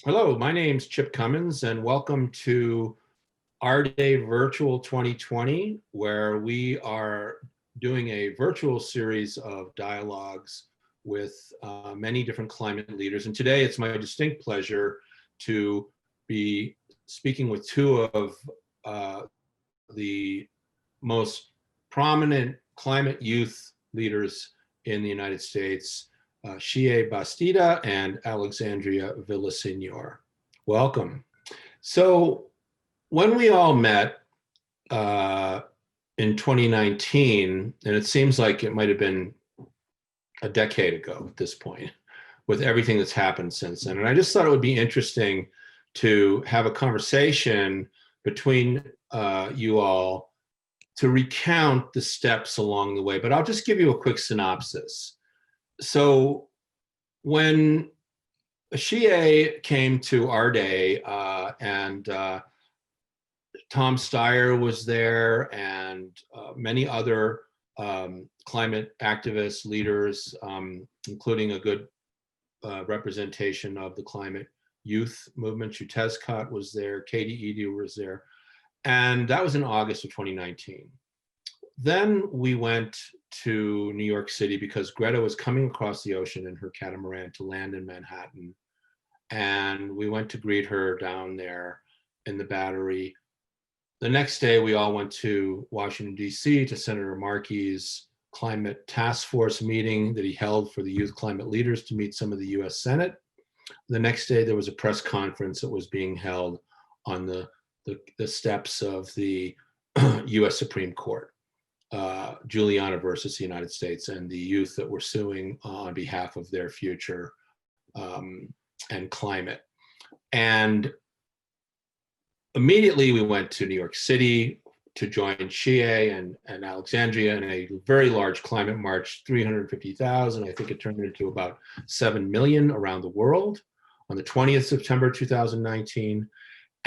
Hello, my name's Chip Cummins, and welcome to Our Day Virtual 2020, where we are doing a virtual series of dialogues with many different climate leaders. And today it's my distinct pleasure to be speaking with two of uh, the most prominent climate youth leaders in the United States, Xiye Bastida and Alexandria Villaseñor. Welcome. So when we all met uh, in 2019, and it seems like it might have been a decade ago at this point, with everything that's happened since then, and I just thought it would be interesting to have a conversation between you all to recount the steps along the way. But I'll just give you a quick synopsis. So when Xiye came to Our Day, and Tom Steyer was there, and many other climate activists, leaders, including a good representation of the climate youth movement. Chutezcot was there, Katie Edu was there, and that was in August of 2019. Then we went to New York City because Greta was coming across the ocean in her catamaran to land in Manhattan. And we went to greet her down there in the Battery. The next day, we all went to Washington, D.C. to Senator Markey's climate task force meeting that he held for the youth climate leaders to meet some of the US Senate. The next day, there was a press conference that was being held on the steps of the US Supreme Court. Juliana versus the United States, and the youth that were suing on behalf of their future and climate. And immediately we went to New York City to join Xiye and Alexandria in a very large climate march, 350,000. I think it turned into about 7 million around the world on the 20th September 2019.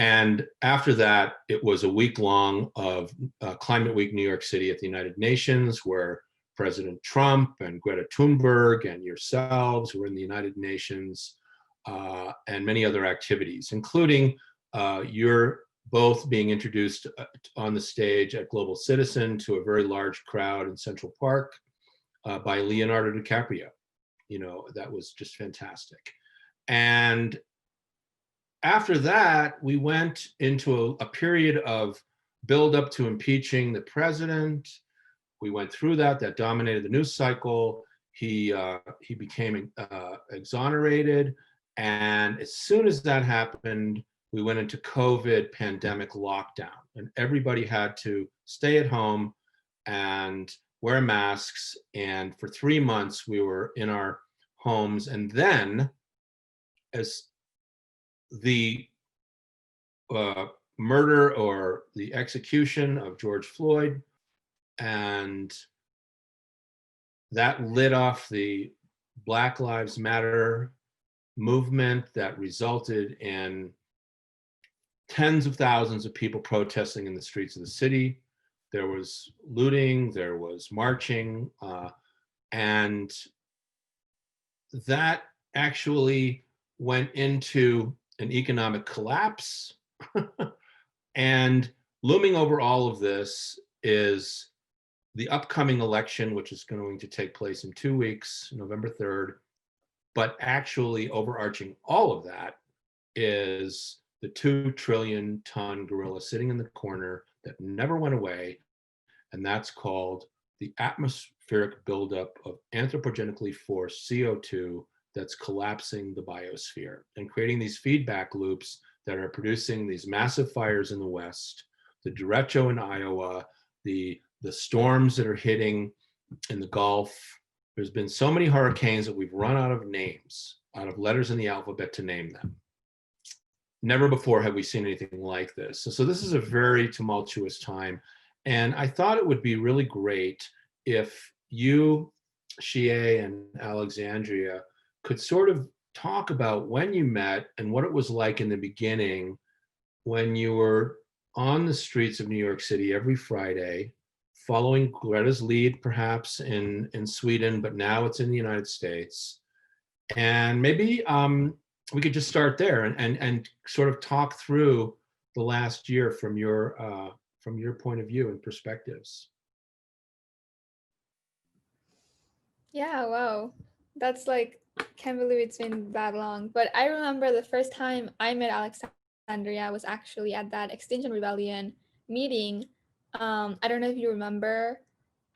And after that, it was a week long of Climate Week New York City at the United Nations, where President Trump and Greta Thunberg and yourselves were in the United Nations, and many other activities, including your both being introduced on the stage at Global Citizen to a very large crowd in Central Park by Leonardo DiCaprio. You know, that was just fantastic. And after that, we went into a period of build up to impeaching the president. We went through that. That dominated the news cycle. He became exonerated. And as soon as that happened, we went into COVID pandemic lockdown, and everybody had to stay at home and wear masks. And for 3 months, we were in our homes. And then, as the murder or the execution of George Floyd, and that lit off the Black Lives Matter movement that resulted in tens of thousands of people protesting in the streets of the city. There was looting, there was marching, and that actually went into an economic collapse. And looming over all of this is the upcoming election, which is going to take place in 2 weeks, November 3rd. But actually overarching all of that is the 2 trillion ton gorilla sitting in the corner that never went away. And that's called the atmospheric buildup of anthropogenically forced CO2 that's collapsing the biosphere and creating these feedback loops that are producing these massive fires in the West, the derecho in Iowa, the storms that are hitting in the Gulf. There's been so many hurricanes that we've run out of names, out of letters in the alphabet to name them. Never before have we seen anything like this. So this is a very tumultuous time. And I thought it would be really great if you, Xiye, and Alexandria could sort of talk about when you met and what it was like in the beginning when you were on the streets of New York City every Friday, following Greta's lead, perhaps in Sweden, but now it's in the United States. And maybe we could just start there and sort of talk through the last year from your point of view and perspectives. Yeah, wow. That's like, can't believe it's been that long. But I remember the first time I met Alexandria was actually at that Extinction Rebellion meeting. I don't know if you remember.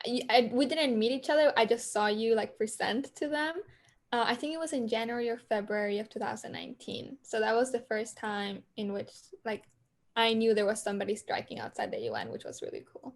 We didn't meet each other. I just saw you like present to them. I think it was in January or February of 2019. So that was the first time in which like I knew there was somebody striking outside the UN, which was really cool.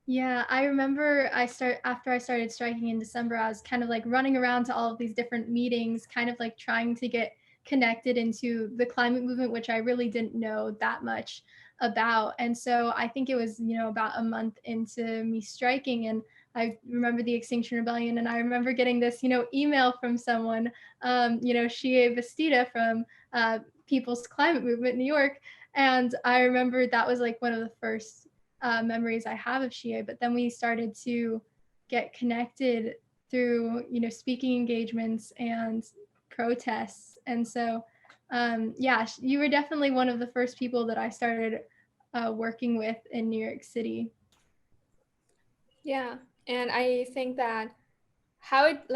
Yeah, I remember after I started striking in December, I was kind of like running around to all of these different meetings, kind of like trying to get connected into the climate movement, which I really didn't know that much about. And so I think it was, about a month into me striking, and I remember the Extinction Rebellion, and I remember getting this, email from someone, Shea Bastida from People's Climate Movement, New York. And I remember that was like one of the first memories I have of Shea. But then we started to get connected through, speaking engagements and protests. And so, yeah, you were definitely one of the first people that I started working with in New York City. Yeah, and I think that how it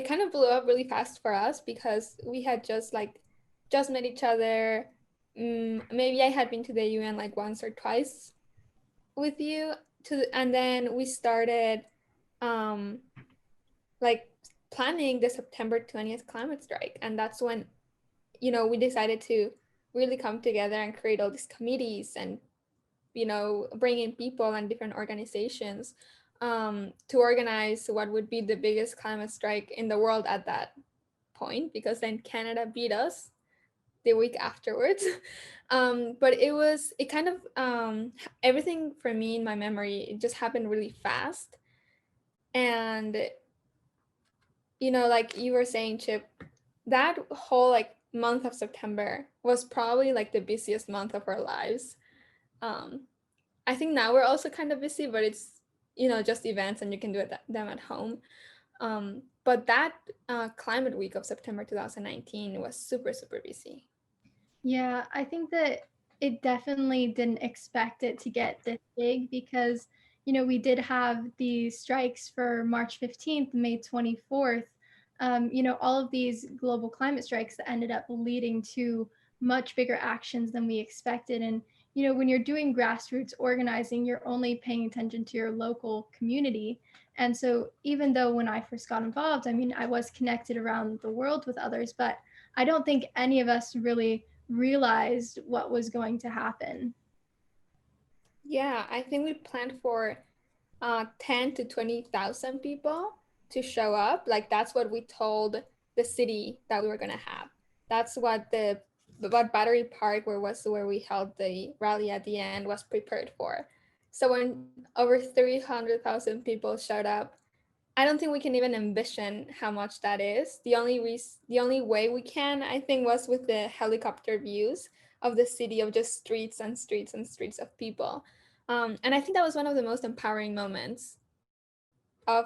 kind of blew up really fast for us because we had just met each other. Maybe I had been to the UN like once or twice with you and then we started um like planning the September 20th climate strike, and that's when we decided to really come together and create all these committees and bring in people and different organizations to organize what would be the biggest climate strike in the world at that point, because then Canada beat us the week afterwards. But it kind of everything for me in my memory, it just happened really fast. And like you were saying, Chip, that whole like month of September was probably like the busiest month of our lives. um I think now we're also kind of busy, but it's just events and you can do them at home. But that climate week of September 2019 was super, super busy. Yeah, I think that it definitely didn't expect it to get this big because, we did have the strikes for March 15th, May 24th, all of these global climate strikes that ended up leading to much bigger actions than we expected. And, when you're doing grassroots organizing, you're only paying attention to your local community. And so even though when I first got involved, I mean, I was connected around the world with others, but I don't think any of us really realized what was going to happen. Yeah, I think we planned for 10 to 20,000 people to show up. Like that's what we told the city that we were gonna have. That's what Battery Park, where we held the rally at the end, was prepared for. So when over 300,000 people showed up, I don't think we can even envision how much that is. The only way we can, I think, was with the helicopter views of the city, of just streets and streets and streets of people. And I think that was one of the most empowering moments of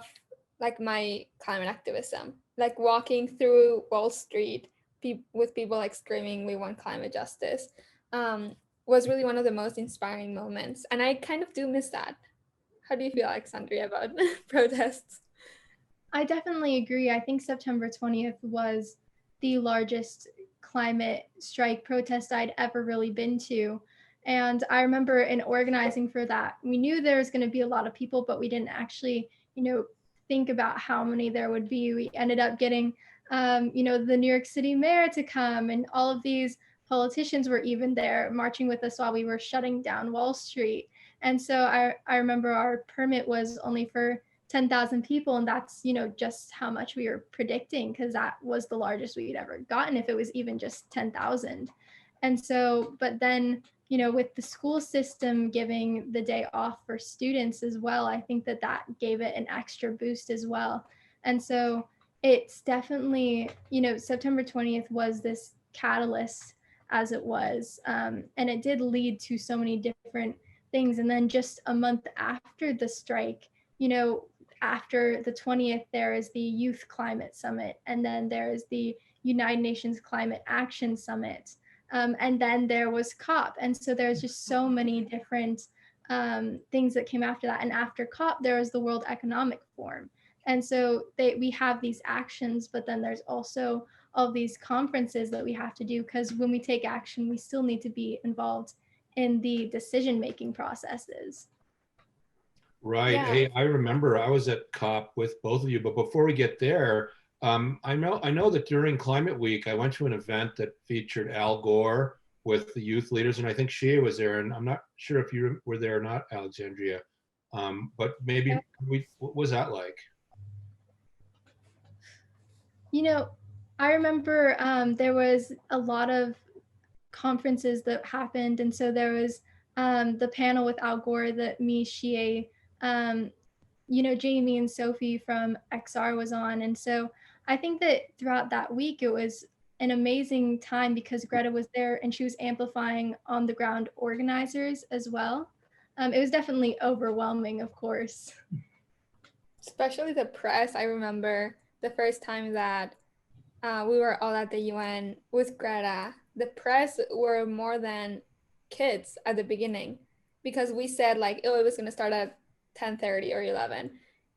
like my climate activism. Like walking through Wall Street with people like screaming, "We want climate justice," was really one of the most inspiring moments. And I kind of do miss that. How do you feel, Alexandria, about protests? I definitely agree. I think September 20th was the largest climate strike protest I'd ever really been to. And I remember in organizing for that, we knew there was going to be a lot of people, but we didn't actually, think about how many there would be. We ended up getting, the New York City mayor to come, and all of these politicians were even there marching with us while we were shutting down Wall Street. And so I remember our permit was only for 10,000 people, and that's just how much we were predicting, because that was the largest we'd ever gotten if it was even just 10,000. And so, but then with the school system giving the day off for students as well, I think that gave it an extra boost as well. And so it's definitely, September 20th was this catalyst, as it was, and it did lead to so many different things. And then just a month after the strike, after the 20th, there is the Youth Climate Summit, and then there is the United Nations Climate Action Summit. And then there was COP. And so there's just so many different things that came after that. And after COP, there was the World Economic Forum. And so we have these actions, but then there's also all these conferences that we have to do, because when we take action, we still need to be involved in the decision-making processes. Right. Yeah. Hey, I remember I was at COP with both of you, but before we get there, I know that during Climate Week, I went to an event that featured Al Gore with the youth leaders, and I think Shia was there, and I'm not sure if you were there or not, Alexandria, but maybe what was that like? You know, I remember there was a lot of conferences that happened, and so there was the panel with Al Gore that me, Shia, Jamie and Sophie from XR was on. And so I think that throughout that week, it was an amazing time because Greta was there and she was amplifying on the ground organizers as well. It was definitely overwhelming, of course. Especially the press. I remember the first time that we were all at the UN with Greta. The press were more than kids at the beginning, because we said like, oh, it was gonna start at 10:30 or 11,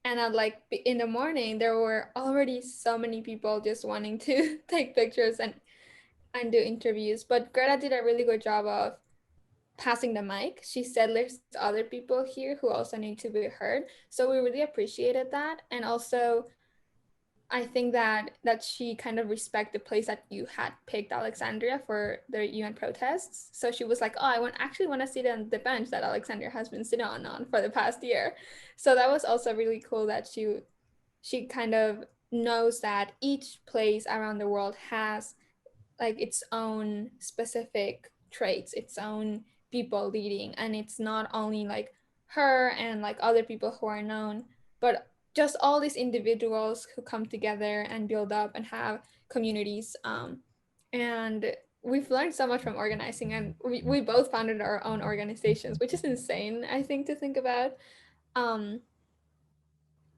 and at like in the morning there were already so many people just wanting to take pictures and do interviews. But Greta did a really good job of passing the mic. She said there's other people here who also need to be heard, so we really appreciated that. And also I think that she kind of respect the place that you had picked, Alexandria, for the UN protests. So she was like, oh, I actually want to sit on the bench that Alexandria has been sitting on for the past year. So that was also really cool that she kind of knows that each place around the world has like its own specific traits, its own people leading. And it's not only like her and like other people who are known, but just all these individuals who come together and build up and have communities. And we've learned so much from organizing, and we both founded our own organizations, which is insane, I think, to think about.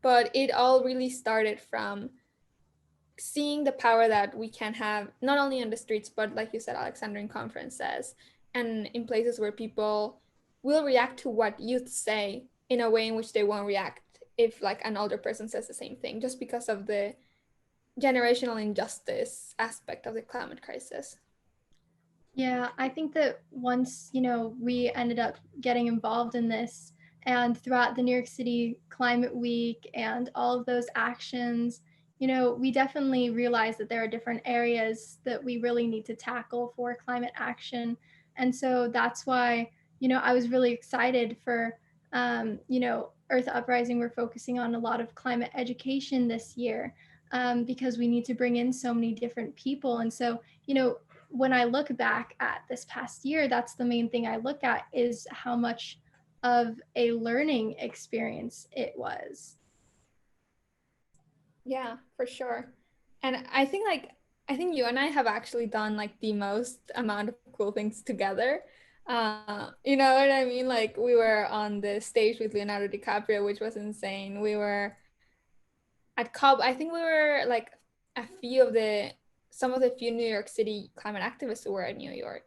But it all really started from seeing the power that we can have, not only on the streets, but like you said, Alexandrian conferences, and in places where people will react to what youth say in a way in which they won't react if like an older person says the same thing, just because of the generational injustice aspect of the climate crisis. Yeah, I think that once, we ended up getting involved in this, and throughout the New York City Climate Week and all of those actions, we definitely realized that there are different areas that we really need to tackle for climate action. And so that's why, I was really excited for, Earth Uprising. We're focusing on a lot of climate education this year, because we need to bring in so many different people. And so, when I look back at this past year, that's the main thing I look at, is how much of a learning experience it was. Yeah, for sure. And I think you and I have actually done like the most amount of cool things together. You know what I mean? Like we were on the stage with Leonardo DiCaprio, which was insane. We were at COP. I think we were like some of the few New York City climate activists who were at New York.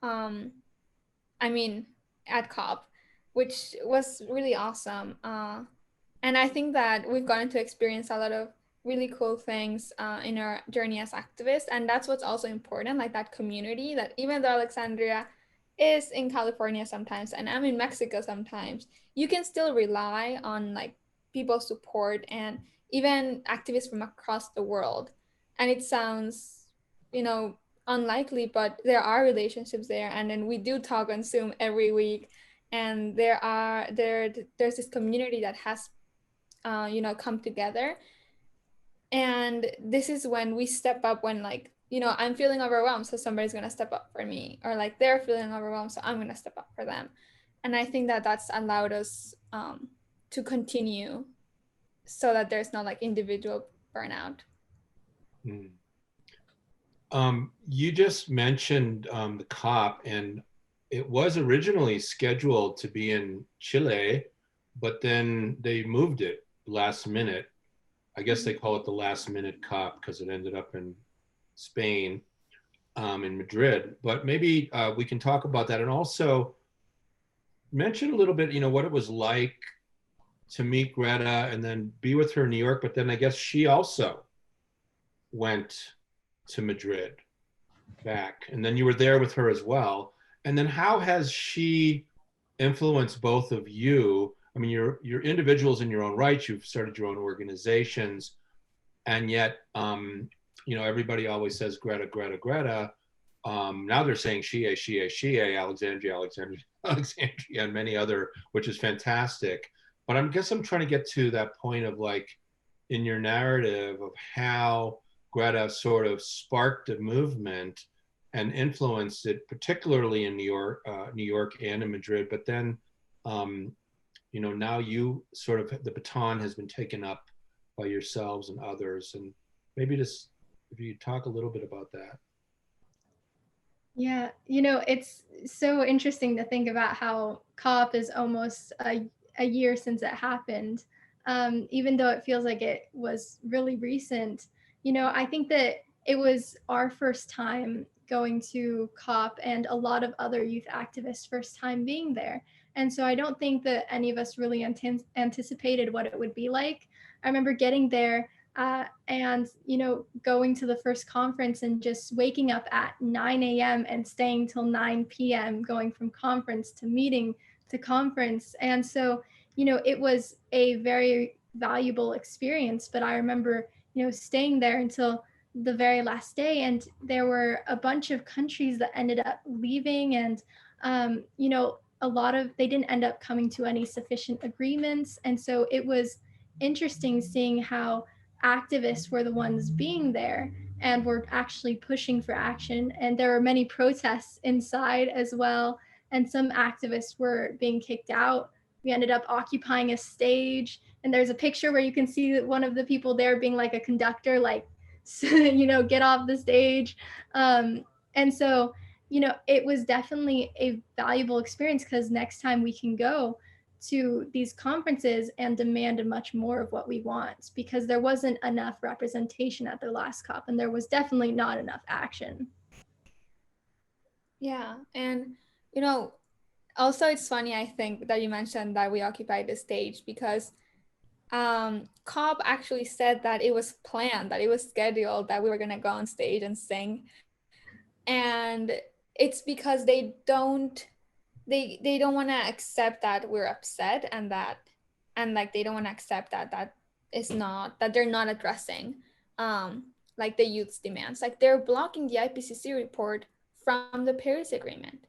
I mean, at COP, which was really awesome. And I think that we've gotten to experience a lot of really cool things in our journey as activists. And that's what's also important, like that community, that even though Alexandria is in California sometimes and I'm in Mexico sometimes, you can still rely on like people's support and even activists from across the world. And it sounds, unlikely, but there are relationships there. And then we do talk on Zoom every week. And there's this community that has come together. And this is when we step up, when like, I'm feeling overwhelmed, so somebody's going to step up for me, or like they're feeling overwhelmed, so I'm going to step up for them. And I think that that's allowed us to continue, so that there's not like individual burnout. You just mentioned the COP, and it was originally scheduled to be in Chile, but then they moved it last minute. I guess they call it the last minute COP because it ended up in Spain, in Madrid. But maybe we can talk about that, and also mention a little bit, what it was like to meet Greta and then be with her in New York. But then I guess she also went to Madrid back, and then you were there with her as well. And then how has she influenced both of you? I mean, you're individuals in your own right. You've started your own organizations, and yet, everybody always says Greta, Greta, Greta. Now they're saying Shea, Alexandria, Alexandria, and many other, which is fantastic. But I guess I'm trying to get to that point of, like, in your narrative of how Greta sort of sparked a movement and influenced it, particularly in New York and in Madrid. But then, now you sort of, the baton has been taken up by yourselves and others. And maybe just, if you talk a little bit about that. Yeah, it's so interesting to think about how COP is almost a year since it happened. Even though it feels like it was really recent, I think that it was our first time going to COP and a lot of other youth activists' first time being there. And so I don't think that any of us really anticipated what it would be like. I remember getting there and going to the first conference and just waking up at 9 a.m. and staying till 9 p.m., going from conference to meeting to conference. And so it was a very valuable experience. But I remember staying there until the very last day, and there were a bunch of countries that ended up leaving, and a lot of, they didn't end up coming to any sufficient agreements. And so it was interesting seeing how activists were the ones being there and were actually pushing for action. And there were many protests inside as well, and some activists were being kicked out. We ended up occupying a stage, and there's a picture where you can see one of the people there being like a conductor, like, get off the stage. And so it was definitely a valuable experience, because next time we can go to these conferences and demand much more of what we want, because there wasn't enough representation at the last COP, and there was definitely not enough action. Yeah, and also it's funny, I think, that you mentioned that we occupied the stage, because COP actually said that it was planned, that it was scheduled, that we were gonna go on stage and sing. And it's because they don't want to accept that we're upset, and like they don't want to accept that they're not addressing like the youth's demands. Like, they're blocking the IPCC report from the Paris Agreement.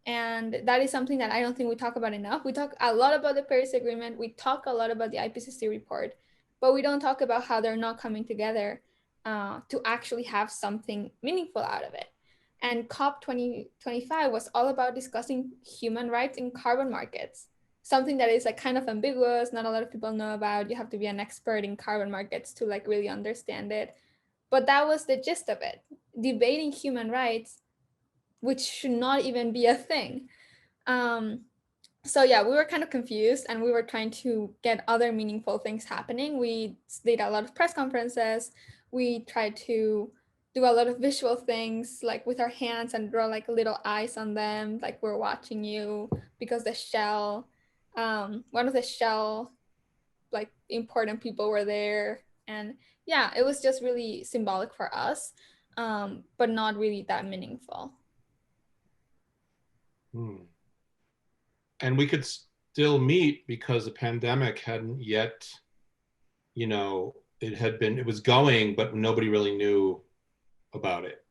And that is something that I don't think we talk about enough. We talk a lot about the Paris Agreement, we talk a lot about the IPCC report, but we don't talk about how they're not coming together to actually have something meaningful out of it. And COP 2025 was all about discussing human rights in carbon markets, something that is like kind of ambiguous, not a lot of people know about. You have to be an expert in carbon markets to like really understand it. But that was the gist of it, debating human rights, which should not even be a thing. So yeah, we were kind of confused, and we were trying to get other meaningful things happening. We did a lot of press conferences. We tried to do a lot of visual things, like with our hands, and draw like little eyes on them, like we're watching you, because the Shell, one of the Shell like important people were there. And yeah, it was just really symbolic for us, but not really that meaningful. And we could still meet because the pandemic hadn't yet, it was going, but nobody really knew about it.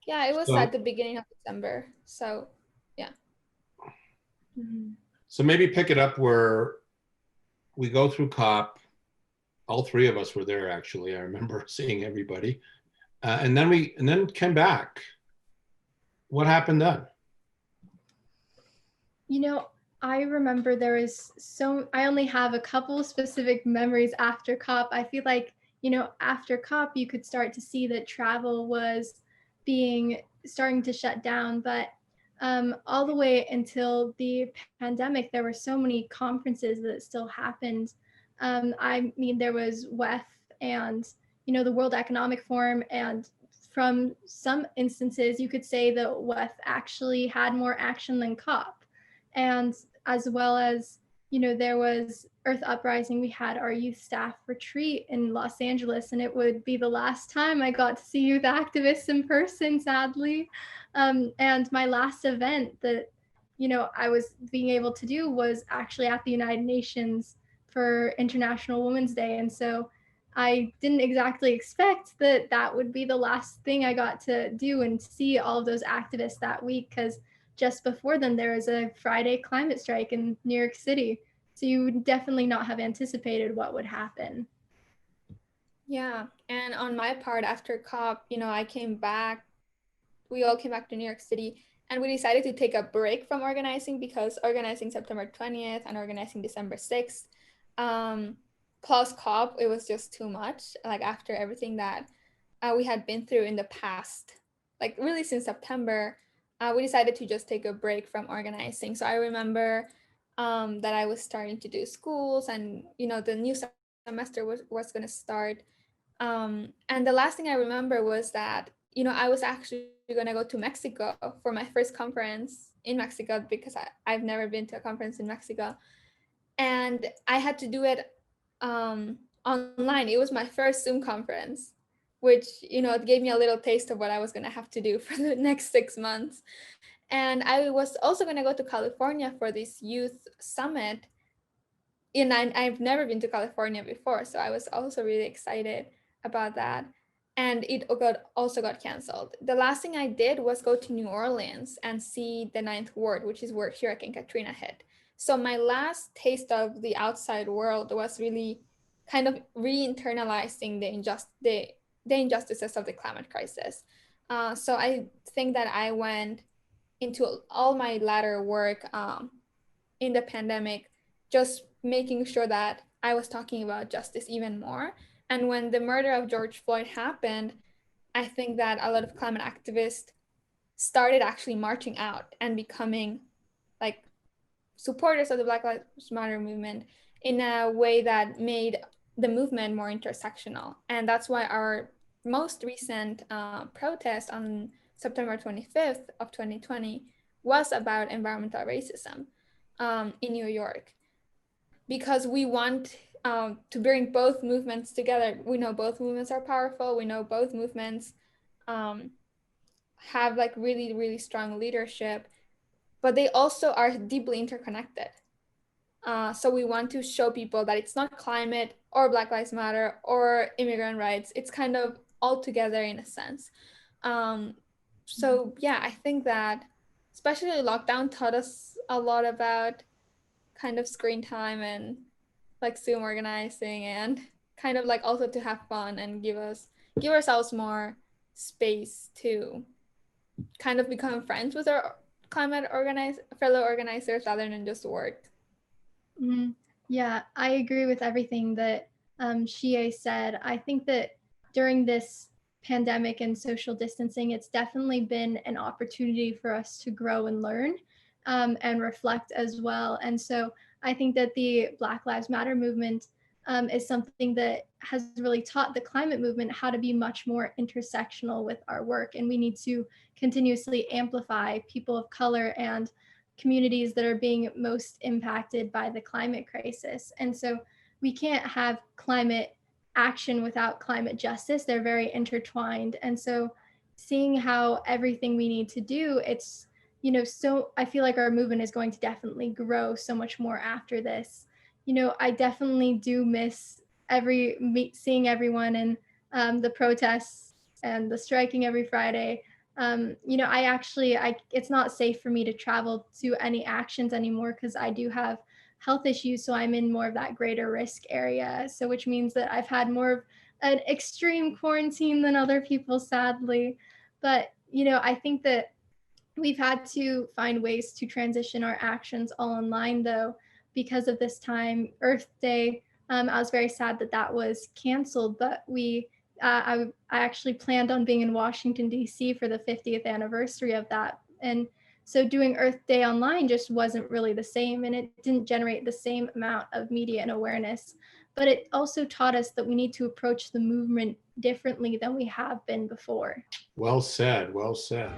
Yeah, it was at the beginning of December. So yeah. So maybe pick it up where we go through COP. All three of us were there, actually. I remember seeing everybody. And then came back. What happened then? I remember I only have a couple specific memories after COP. I feel like, after COP, you could start to see that travel was starting to shut down. But all the way until the pandemic, there were so many conferences that still happened. I mean, there was WEF, and the World Economic Forum, and from some instances, you could say the WEF actually had more action than COP. And as well as, there was Earth Uprising, we had our youth staff retreat in Los Angeles, and it would be the last time I got to see youth activists in person, sadly. And my last event that, I was being able to do was actually at the United Nations for International Women's Day. And so I didn't exactly expect that that would be the last thing I got to do and see all of those activists that week, because just before then there was a Friday climate strike in New York City. So you would definitely not have anticipated what would happen. Yeah, and on my part, after COP, I came back, we all came back to New York City, and we decided to take a break from organizing, because organizing September 20th and organizing December 6th, plus COP, it was just too much. Like, after everything that we had been through in the past, like really since September, we decided to just take a break from organizing. So I remember that I was starting to do schools, and the new semester was going to start. And the last thing I remember was that I was actually going to go to Mexico for my first conference in Mexico, because I've never been to a conference in Mexico, and I had to do it online. It was my first Zoom conference, which it gave me a little taste of what I was going to have to do for the next 6 months. And I was also going to go to California for this youth summit, and I've never been to California before, so I was also really excited about that. And it also got canceled. The last thing I did was go to New Orleans and see the Ninth Ward, which is where Hurricane Katrina hit. So my last taste of the outside world was really kind of re-internalizing the injustices of the climate crisis. So I think that I went into all my latter work in the pandemic, just making sure that I was talking about justice even more. And when the murder of George Floyd happened, I think that a lot of climate activists started actually marching out and becoming like supporters of the Black Lives Matter movement in a way that made the movement more intersectional. And that's why our most recent protest on September 25th of 2020 was about environmental racism in New York, because we want to bring both movements together. We know both movements are powerful. We know both movements have like really, really strong leadership, but they also are deeply interconnected. So we want to show people that it's not climate or Black Lives Matter or immigrant rights. It's kind of all together in a sense. So yeah, I think that especially lockdown taught us a lot about kind of screen time and like Zoom organizing, and kind of like also to have fun and give ourselves more space to kind of become friends with our fellow organizers rather than just work. Mm-hmm. Yeah, I agree with everything that Shie said. I think that during this pandemic and social distancing, it's definitely been an opportunity for us to grow and learn and reflect as well. And so I think that the Black Lives Matter movement is something that has really taught the climate movement how to be much more intersectional with our work. And we need to continuously amplify people of color and communities that are being most impacted by the climate crisis. And so we can't have climate action without climate justice. They're very intertwined. And so seeing how everything we need to do, it's, so I feel like our movement is going to definitely grow so much more after this. I definitely do miss seeing everyone in the protests and the striking every Friday. It's not safe for me to travel to any actions anymore because I do have health issues. So I'm in more of that greater risk area. So which means that I've had more of an extreme quarantine than other people, sadly. But, I think that we've had to find ways to transition our actions all online, though, because of this time. Earth Day, I was very sad that that was canceled, but I actually planned on being in Washington, D.C. for the 50th anniversary of that. And so doing Earth Day online just wasn't really the same, and it didn't generate the same amount of media and awareness. but it also taught us that we need to approach the movement differently than we have been before. Well said, well said.